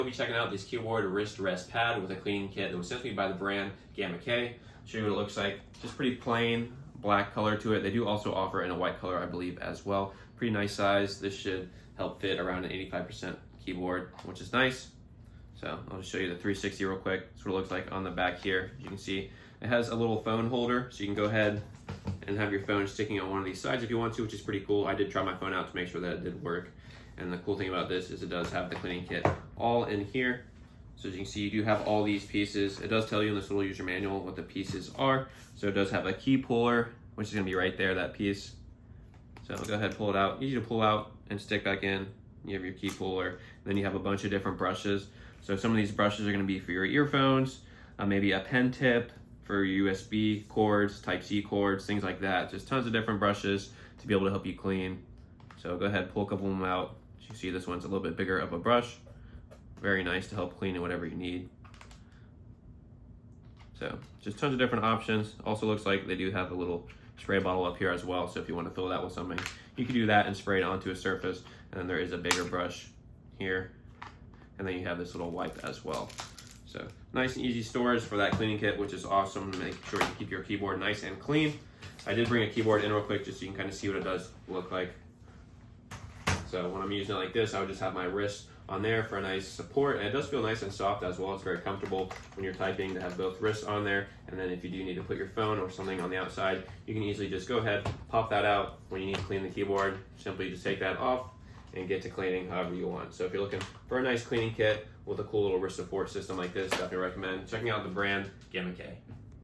We'll be checking out this keyboard wrist rest pad with a cleaning kit that was sent to me by the brand GAMAKay. Show you what it looks like. Just pretty plain black color to it. They do also offer in a white color, I believe, as well. Pretty nice size. This should help fit around an 85% keyboard, which is nice. So I'll just show you the 360 real quick. That's what it looks like on the back here. As you can see, it has a little phone holder, so you can go ahead and have your phone sticking on one of these sides if you want to, which is pretty cool. I did try my phone out to make sure that it did work. And the cool thing about this is it does have the cleaning kit all in here. So as you can see, you do have all these pieces. It does tell you in this little user manual what the pieces are. So it does have a key puller, which is gonna be right there, that piece. So I'll go ahead and pull it out. Easy to pull out and stick back in. You have your key puller. And then you have a bunch of different brushes. So some of these brushes are gonna be for your earphones, maybe a pen tip for USB cords, Type-C cords, things like that. Just tons of different brushes to be able to help you clean. So go ahead and pull a couple of them out. As you see, this one's a little bit bigger of a brush. Very nice to help clean whatever you need. So just tons of different options. Also looks like they do have a little spray bottle up here as well. So if you want to fill that with something, you can do that and spray it onto a surface. And then there is a bigger brush here. And then you have this little wipe as well. So nice and easy storage for that cleaning kit, which is awesome. Make sure you keep your keyboard nice and clean. I did bring a keyboard in real quick just so you can kind of see what it does look like. So when I'm using it like this, I would just have my wrist on there for a nice support. And it does feel nice and soft as well. It's very comfortable when you're typing to have both wrists on there. And then if you do need to put your phone or something on the outside, you can easily just go ahead, pop that out. When you need to clean the keyboard, simply just take that off and get to cleaning however you want. So if you're looking for a nice cleaning kit with a cool little wrist support system like this, definitely recommend checking out the brand GAMAKay.